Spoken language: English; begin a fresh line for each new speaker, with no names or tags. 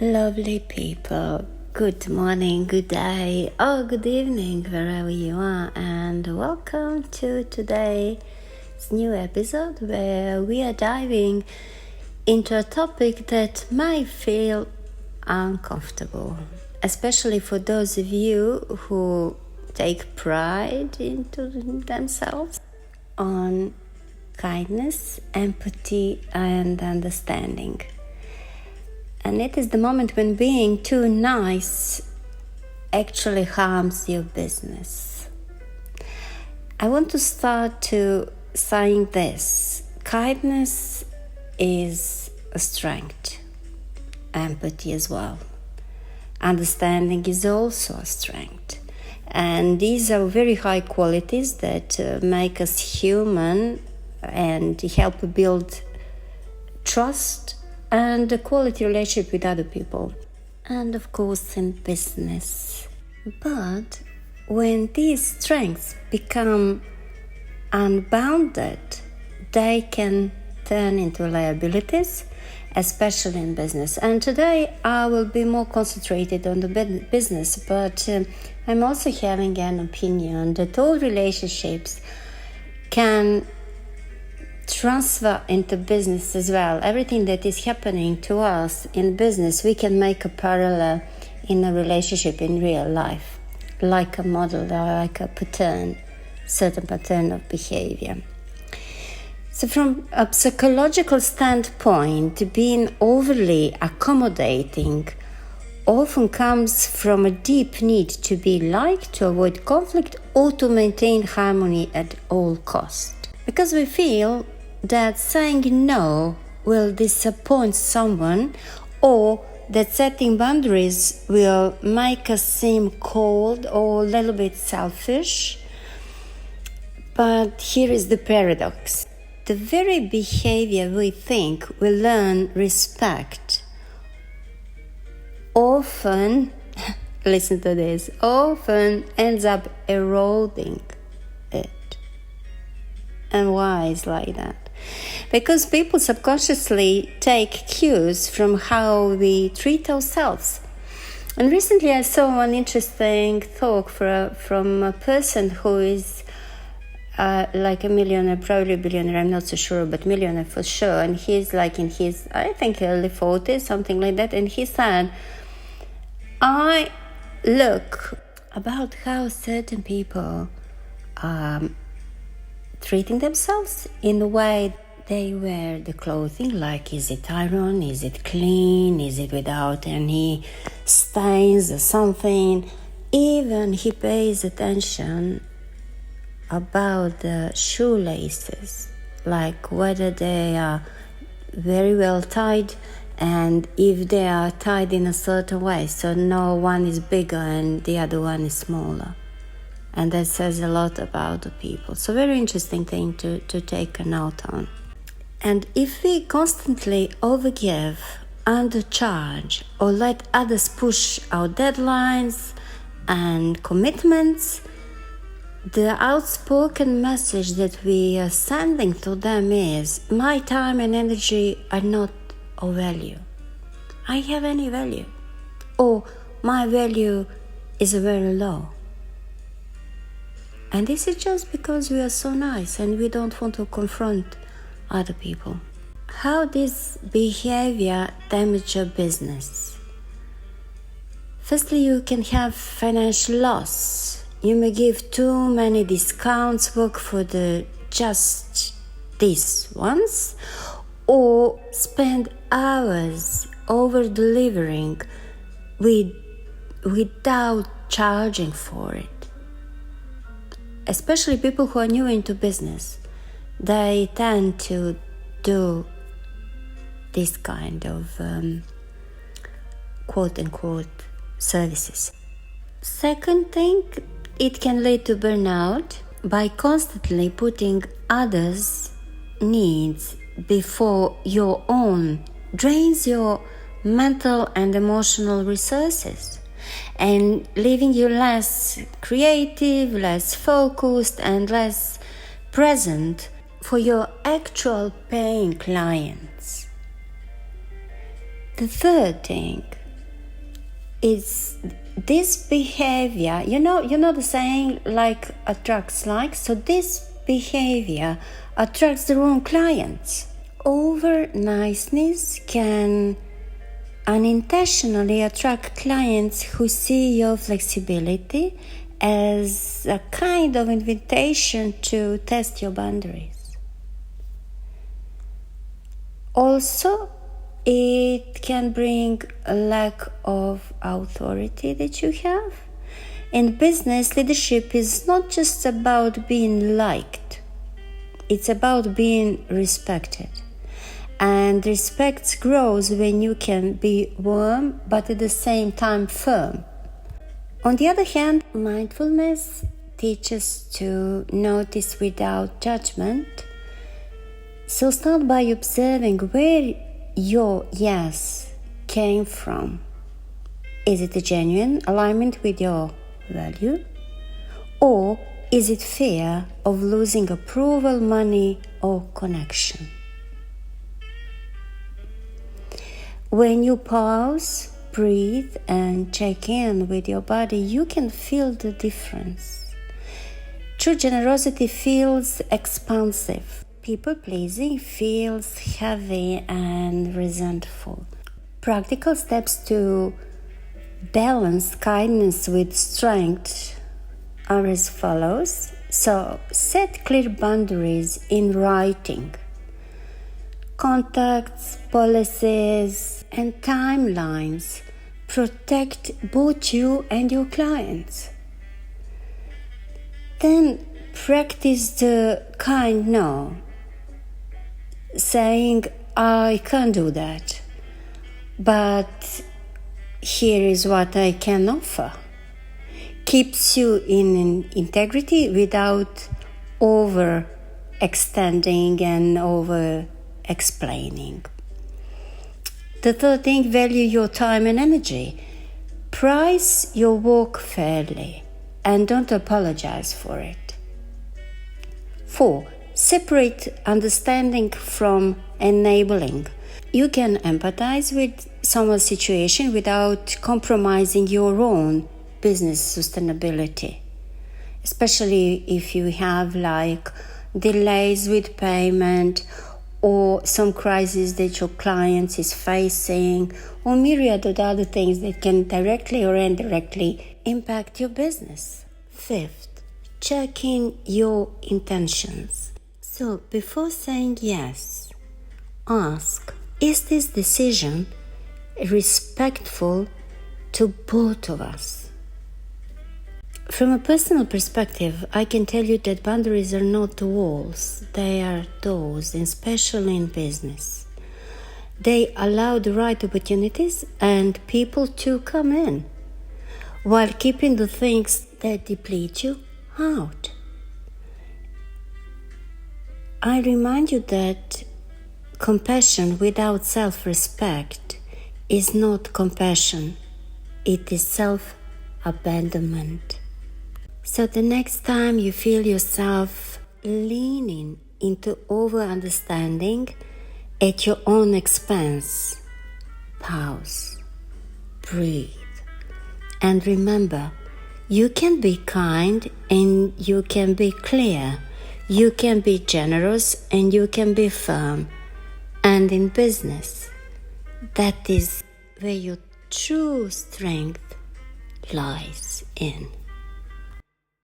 Lovely people, good morning, good day, or good evening, wherever you are, and welcome to today's new episode where we are diving into a topic that might feel uncomfortable, especially for those of you who take pride into themselves on kindness, empathy, and understanding. And it is the moment when being too nice actually harms your business. I want to start to saying this. Kindness is a strength. Empathy as well. Understanding is also a strength. And these are very high qualities that make us human and help build trust and a quality relationship with other people, and of course in business. But when these strengths become unbounded, they can turn into liabilities, especially in business. And today I will be more concentrated on the business, but I'm also having an opinion that all relationships can transfer into business as well. Everything that is happening to us in business, we can make a parallel in a relationship in real life, like a model, like a pattern, certain pattern of behavior. So from a psychological standpoint, being overly accommodating often comes from a deep need to be liked, to avoid conflict, or to maintain harmony at all costs. Because we feel that saying no will disappoint someone, or that setting boundaries will make us seem cold or a little bit selfish. But here is the paradox. The very behavior we think we learn respect often, listen to this, often ends up eroding it. And why is like that? Because people subconsciously take cues from how we treat ourselves. And recently I saw one interesting talk from a person who is like a millionaire, probably a billionaire, I'm not so sure, but millionaire for sure. And he's like in his, I think, early 40s, something like that. And he said, I look about how certain people treating themselves in the way they wear the clothing, like is it iron, is it clean, is it without any stains or something. Even he pays attention about the shoelaces, like whether they are very well tied and if they are tied in a certain way, so no one is bigger and the other one is smaller. And that says a lot about the people. So very interesting thing to take a note on. And if we constantly overgive, undercharge, or let others push our deadlines and commitments, the outspoken message that we are sending to them is, my time and energy are not of value. I have any value. Or my value is very low. And this is just because we are so nice and we don't want to confront other people. How this behavior damages your business? Firstly, you can have financial loss. You may give too many discounts, work for just these ones, or spend hours over-delivering without charging for it. Especially people who are new into business, they tend to do this kind of quote-unquote services. Second thing, it can lead to burnout by constantly putting others' needs before your own, drains your mental and emotional resources, and leaving you less creative, less focused, and less present for your actual paying clients. The third thing, It's this behavior, you know the saying, like attracts like. So this behavior attracts the wrong clients. Over-niceness can unintentionally attract clients who see your flexibility as a kind of invitation to test your boundaries. Also, it can bring a lack of authority that you have. In business, leadership is not just about being liked, it's about being respected. And respect grows when you can be warm but at the same time firm. On the other hand, mindfulness teaches to notice without judgment. So start by observing where your yes came from. Is it a genuine alignment with your value? Or is it fear of losing approval, money, or connection? When you pause, breathe, and check in with your body, you can feel the difference. True generosity feels expansive. People-pleasing feels heavy and resentful. Practical steps to balance kindness with strength are as follows. So, set clear boundaries in writing. Contacts, policies, and timelines protect both you and your clients. Then practice the kind no, saying, I can't do that, but here is what I can offer. Keeps you in integrity without overextending and over-explaining. The third thing, value your time and energy. Price your work fairly and don't apologize for it. 4. Separate understanding from enabling. You can empathize with someone's situation without compromising your own business sustainability, especially if you have delays with payment or some crisis that your client is facing, or myriad of other things that can directly or indirectly impact your business. 5th, checking your intentions. So before saying yes, ask, is this decision respectful to both of us? From a personal perspective, I can tell you that boundaries are not walls, they are doors, and especially in business. They allow the right opportunities and people to come in, while keeping the things that deplete you out. I remind you that compassion without self-respect is not compassion, it is self-abandonment. So the next time you feel yourself leaning into over-understanding at your own expense, pause, breathe, and remember, you can be kind and you can be clear, you can be generous and you can be firm. And in business, that is where your true strength lies in.